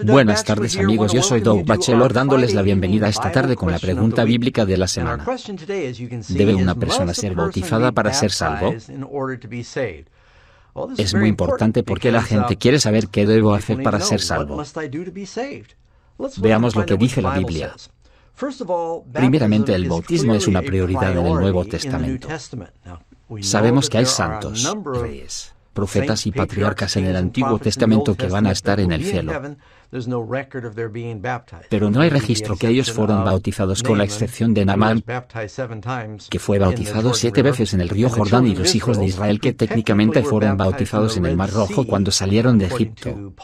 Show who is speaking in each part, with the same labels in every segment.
Speaker 1: Buenas tardes amigos, yo soy Doug Batchelor dándoles la bienvenida esta tarde con la pregunta bíblica de la semana. ¿Debe una persona ser bautizada para ser salvo? Es muy importante porque la gente quiere saber qué debo hacer para ser salvo. Veamos lo que dice la Biblia. Primeramente, el bautismo es una prioridad en el Nuevo Testamento. Sabemos que hay santos, reyes, profetas y patriarcas en el Antiguo Testamento que van a estar en el cielo. Pero no hay registro que ellos fueron bautizados con la excepción de Naamán, que fue bautizado 7 veces en el río Jordán, y los hijos de Israel que técnicamente fueron bautizados en el Mar Rojo cuando salieron de Egipto.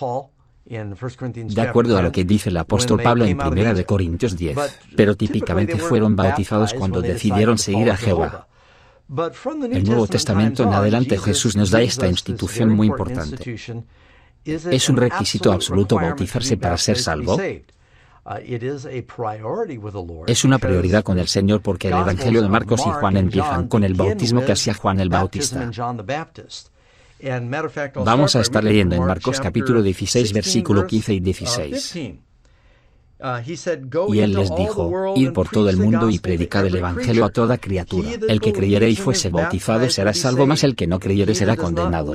Speaker 1: De acuerdo a lo que dice el apóstol Pablo en 1 Corintios 10, pero típicamente fueron bautizados cuando decidieron seguir a Jehová. El Nuevo Testamento en adelante Jesús nos da esta institución muy importante. ¿Es un requisito absoluto bautizarse para ser salvo? Es una prioridad con el Señor porque el Evangelio de Marcos y Juan empiezan con el bautismo que hacía Juan el Bautista. Vamos a estar leyendo en Marcos capítulo 16, versículo 15 y 16. Y él les dijo: id por todo el mundo y predicad el Evangelio a toda criatura. El que creyere y fuese bautizado será salvo, mas el que no creyere será condenado.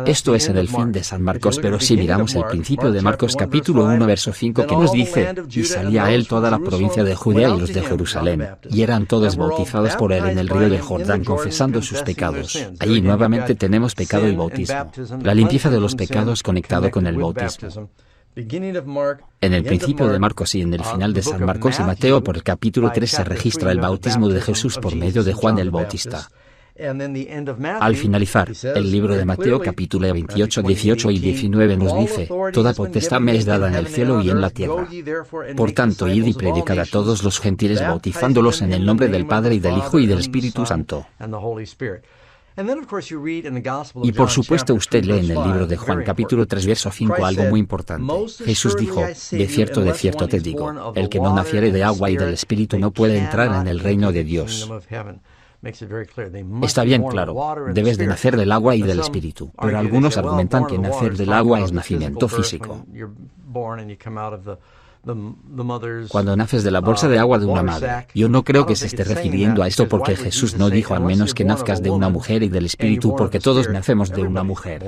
Speaker 1: Esto es en el fin de San Marcos, pero si miramos el principio de Marcos capítulo 1 verso 5, que nos dice: y salía a él toda la provincia de Judea y los de Jerusalén, y eran todos bautizados por él en el río de Jordán, confesando sus pecados. Allí nuevamente tenemos pecado y bautismo. La limpieza de los pecados conectado con el bautismo. En el principio de Marcos y en el final de San Marcos y Mateo por el capítulo 3 se registra el bautismo de Jesús por medio de Juan el Bautista. Al finalizar, el libro de Mateo capítulo 28, 18 y 19 nos dice: toda potestad me es dada en el cielo y en la tierra. Por tanto, id y predicad a todos los gentiles, bautizándolos en el nombre del Padre y del Hijo y del Espíritu Santo. Y por supuesto usted lee en el libro de Juan capítulo 3 verso 5 algo muy importante. Jesús dijo: de cierto te digo, el que no naciere de agua y del Espíritu no puede entrar en el reino de Dios. Está bien claro, debes de nacer del agua y del Espíritu, pero algunos argumentan que nacer del agua es nacimiento físico. Cuando naces de la bolsa de agua de una madre, yo no creo que se esté refiriendo a esto, porque Jesús no dijo: al menos que nazcas de una mujer y del Espíritu, porque todos nacemos de una mujer.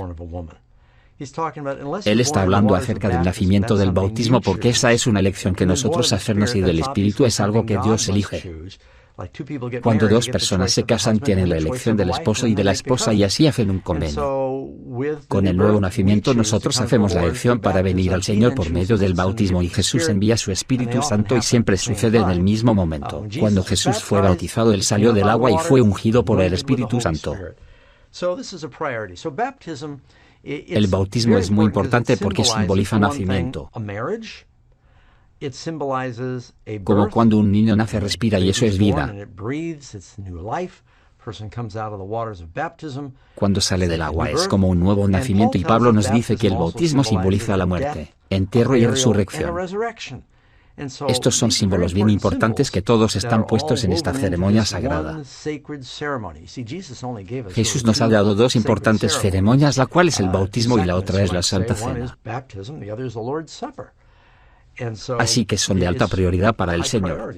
Speaker 1: Él está hablando acerca del nacimiento del bautismo, porque esa es una elección que nosotros hacernos, y del Espíritu es algo que Dios elige. Cuando dos personas se casan, tienen la elección del esposo y de la esposa y así hacen un convenio. Con el nuevo nacimiento nosotros hacemos la elección para venir al Señor por medio del bautismo, y Jesús envía su Espíritu Santo, y siempre sucede en el mismo momento. Cuando Jesús fue bautizado, él salió del agua y fue ungido por el Espíritu Santo. El bautismo es muy importante porque simboliza nacimiento. Como cuando un niño nace, respira, y eso es vida. Cuando sale del agua es como un nuevo nacimiento, y Pablo nos dice que el bautismo simboliza la muerte, entierro y resurrección. Estos son símbolos bien importantes que todos están puestos en esta ceremonia sagrada. Jesús nos ha dado dos importantes ceremonias, la cual es el bautismo y la otra es la Santa Cena. Así que son de alta prioridad para el Señor.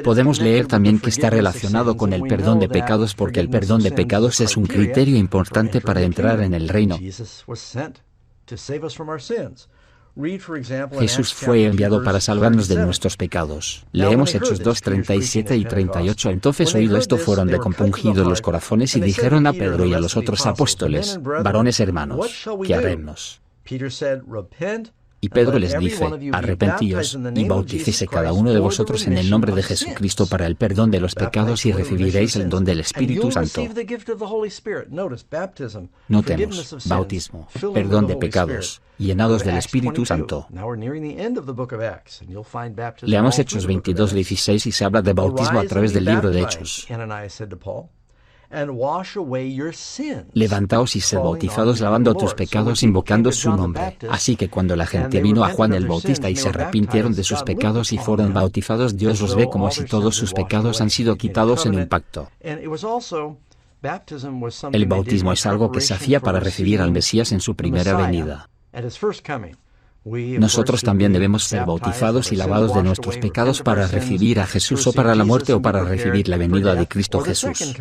Speaker 1: Podemos leer también que está relacionado con el perdón de pecados, porque el perdón de pecados es un criterio importante para entrar en el reino. Jesús fue enviado para salvarnos de nuestros pecados. Leemos Hechos 2, 37 y 38. Entonces, oído esto, fueron de compungidos los corazones y dijeron a Pedro y a los otros apóstoles: varones hermanos, ¿qué haremos? Y Pedro les dice: arrepentíos y bautícese cada uno de vosotros en el nombre de Jesucristo para el perdón de los pecados, y recibiréis el don del Espíritu Santo. Notemos: bautismo, perdón de pecados, llenados del Espíritu Santo. Leamos Hechos 22, 16 y se habla de bautismo a través del libro de Hechos. Levantaos y sed bautizados, lavando tus pecados, invocando su nombre. Así que cuando la gente vino a Juan el Bautista y se arrepintieron de sus pecados y fueron bautizados, Dios los ve como si todos sus pecados han sido quitados en un pacto. El bautismo es algo que se hacía para recibir al Mesías en su primera venida. Nosotros también debemos ser bautizados y lavados de nuestros pecados para recibir a Jesús, o para la muerte o para recibir la venida de Cristo Jesús.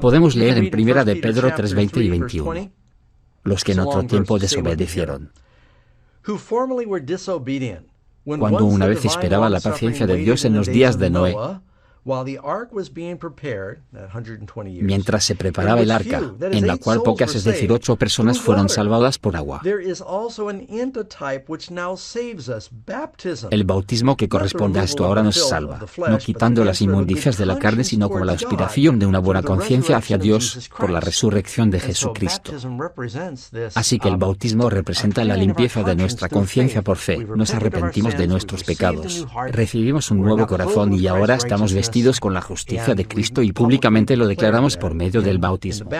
Speaker 1: Podemos leer en 1 de Pedro 3:20 y 21. Los que en otro tiempo desobedecieron. Cuando una vez esperaba la paciencia de Dios en los días de Noé, mientras se preparaba el arca, en la cual pocas, es decir, 8 personas fueron salvadas por agua. El bautismo que corresponde a esto ahora nos salva, no quitando las inmundicias de la carne, sino con la aspiración de una buena conciencia hacia Dios por la resurrección de Jesucristo. Así que el bautismo representa la limpieza de nuestra conciencia por fe. Nos arrepentimos de nuestros pecados, recibimos un nuevo corazón y ahora estamos vestidos con la justicia de Cristo y públicamente lo declaramos por medio del bautismo.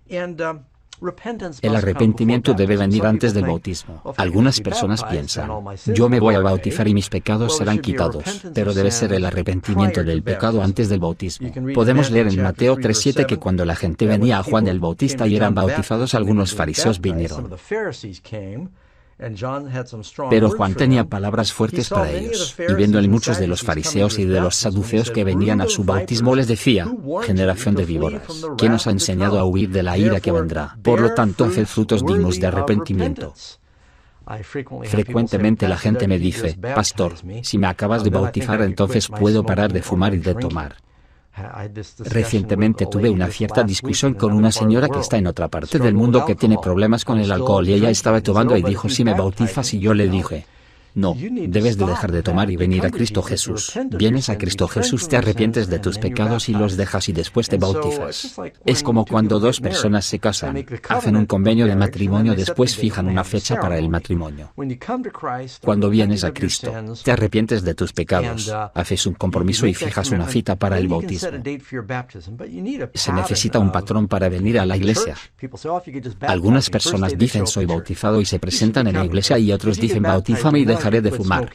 Speaker 1: El arrepentimiento debe venir antes del bautismo. Algunas personas piensan, yo me voy a bautizar y mis pecados serán quitados, pero debe ser el arrepentimiento del pecado antes del bautismo. Podemos leer en Mateo 3:7 que cuando la gente venía a Juan el Bautista y eran bautizados, algunos fariseos vinieron. Pero Juan tenía palabras fuertes para ellos, y viendo muchos de los fariseos y de los saduceos que venían a su bautismo, les decía, generación de víboras, ¿quién os ha enseñado a huir de la ira que vendrá? Por lo tanto, haced frutos dignos de arrepentimiento. Frecuentemente la gente me dice, pastor, si me acabas de bautizar, entonces puedo parar de fumar y de tomar. Recientemente tuve una cierta discusión con una señora que está en otra parte del mundo que tiene problemas con el alcohol y ella estaba tomando y dijo, si me bautizas, y yo le dije, no, debes de dejar de tomar y venir a Cristo Jesús. Vienes a Cristo Jesús, te arrepientes de tus pecados y los dejas y después te bautizas. Es como cuando dos personas se casan, hacen un convenio de matrimonio, después fijan una fecha para el matrimonio. Cuando vienes a Cristo, te arrepientes de tus pecados, haces un compromiso y fijas una cita para el bautismo. Se necesita un patrón para venir a la iglesia. Algunas personas dicen soy bautizado y se presentan en la iglesia, y otros dicen bautízame y dejaré de fumar.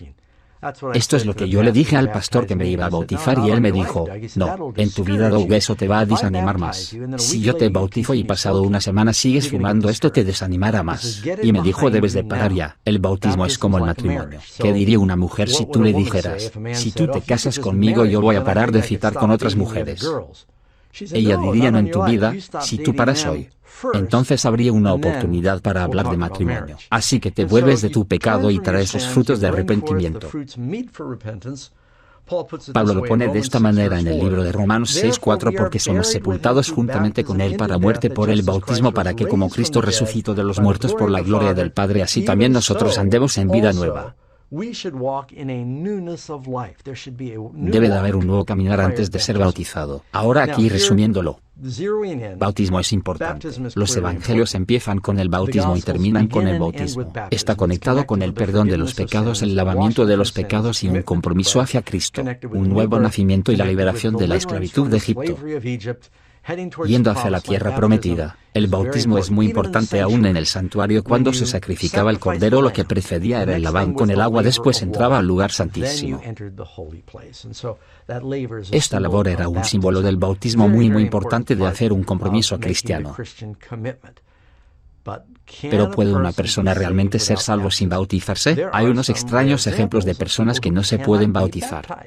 Speaker 1: Esto es lo que yo le dije al pastor que me iba a bautizar y él me dijo, no, en tu vida Doug, eso te va a desanimar más. Si yo te bautizo y pasado una semana sigues fumando, esto te desanimará más. Y me dijo, debes de parar ya. El bautismo es como el matrimonio. ¿Qué diría una mujer si tú le dijeras, si tú te casas conmigo yo voy a parar de citar con otras mujeres? Ella diría, no en tu vida, si tú paras hoy. Entonces habría una oportunidad para hablar de matrimonio. Así que te vuelves de tu pecado y traes los frutos de arrepentimiento. Pablo lo pone de esta manera en el libro de Romanos 6:4, porque somos sepultados juntamente con Él para muerte por el bautismo, para que como Cristo resucitó de los muertos por la gloria del Padre, así también nosotros andemos en vida nueva. Debe de haber un nuevo caminar antes de ser bautizado. Ahora aquí resumiéndolo. Bautismo es importante. Los evangelios empiezan con el bautismo y terminan con el bautismo. Está conectado con el perdón de los pecados, el lavamiento de los pecados y un compromiso hacia Cristo, un nuevo nacimiento y la liberación de la esclavitud de Egipto. Yendo hacia la tierra prometida, el bautismo es muy importante. Aún en el santuario, cuando se sacrificaba el cordero, lo que precedía era el laván con el agua, después entraba al lugar santísimo. Esta labor era un símbolo del bautismo muy importante, de hacer un compromiso cristiano. Pero ¿puede una persona realmente ser salvo sin bautizarse? Hay unos extraños ejemplos de personas que no se pueden bautizar.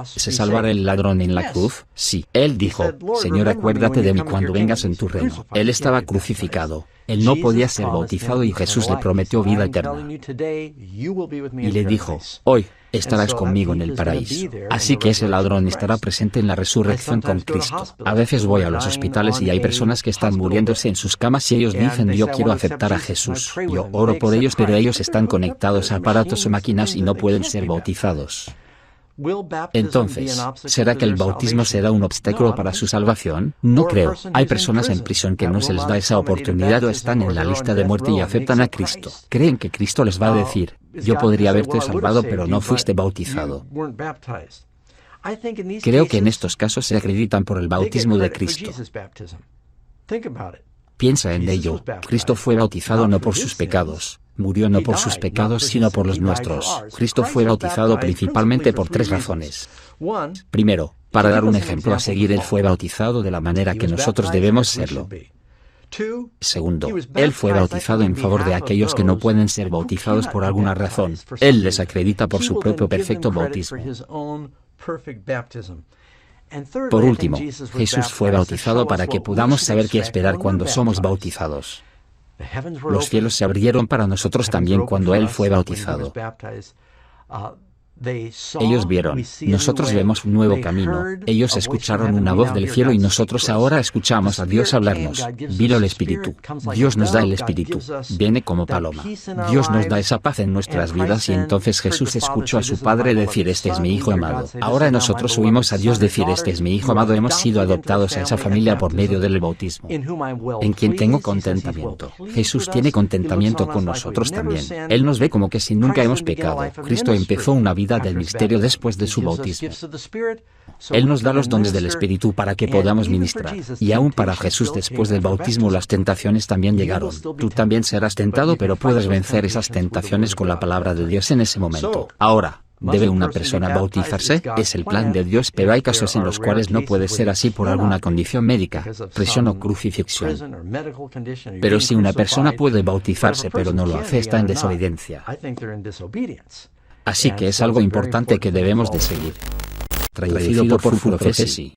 Speaker 1: ¿Se salvará el ladrón en la cruz? Sí. Él dijo, Señor, acuérdate de mí cuando vengas en tu reino. Él estaba crucificado. Él no podía ser bautizado y Jesús le prometió vida eterna. Y le dijo, hoy estarás conmigo en el paraíso. Así que ese ladrón estará presente en la resurrección con Cristo. A veces voy a los hospitales y hay personas que están muriéndose en sus camas y ellos dicen, yo quiero aceptar a Jesús. Yo oro por ellos, pero ellos están conectados a aparatos o máquinas y no pueden ser bautizados. Entonces, ¿será que el bautismo será un obstáculo para su salvación? No creo. Hay personas en prisión que no se les da esa oportunidad o están en la lista de muerte y aceptan a Cristo. Creen que Cristo les va a decir, yo podría haberte salvado, pero no fuiste bautizado. Creo que en estos casos se acreditan por el bautismo de Cristo. Piensa en ello. Cristo fue bautizado no por sus pecados. Murió no por sus pecados, sino por los nuestros. Cristo fue bautizado principalmente por 3 razones. Primero, Para dar un ejemplo a seguir, él fue bautizado de la manera que nosotros debemos serlo. Segundo, él fue bautizado en favor de aquellos que no pueden ser bautizados por alguna razón. Él les acredita por su propio perfecto bautismo. Por último, Jesús fue bautizado para que podamos saber qué esperar cuando somos bautizados. Los cielos se abrieron para nosotros también cuando él fue bautizado. Ellos vieron, nosotros vemos un nuevo camino. Ellos escucharon una voz del cielo y nosotros ahora escuchamos a Dios hablarnos. Vino el Espíritu. Dios nos da el Espíritu. Viene como paloma. Dios nos da esa paz en nuestras vidas y entonces Jesús escuchó a su Padre decir: este es mi Hijo amado. Ahora nosotros oímos a Dios decir: este es mi Hijo amado. Hemos sido adoptados a esa familia por medio del bautismo, en quien tengo contentamiento. Jesús tiene contentamiento con nosotros también. Él nos ve como que si nunca hemos pecado. Cristo empezó una vida del misterio después de su bautismo. Él nos da los dones del Espíritu para que podamos ministrar. Y aún para Jesús después del bautismo las tentaciones también llegaron. Tú también serás tentado, pero puedes vencer esas tentaciones con la palabra de Dios en ese momento. Ahora, ¿debe una persona bautizarse? Es el plan de Dios, pero hay casos en los cuales no puede ser así por alguna condición médica, prisión o crucifixión. Pero si una persona puede bautizarse pero no lo hace, está en desobediencia. Así que es algo importante que debemos de seguir. Traducido por Full Prophecy.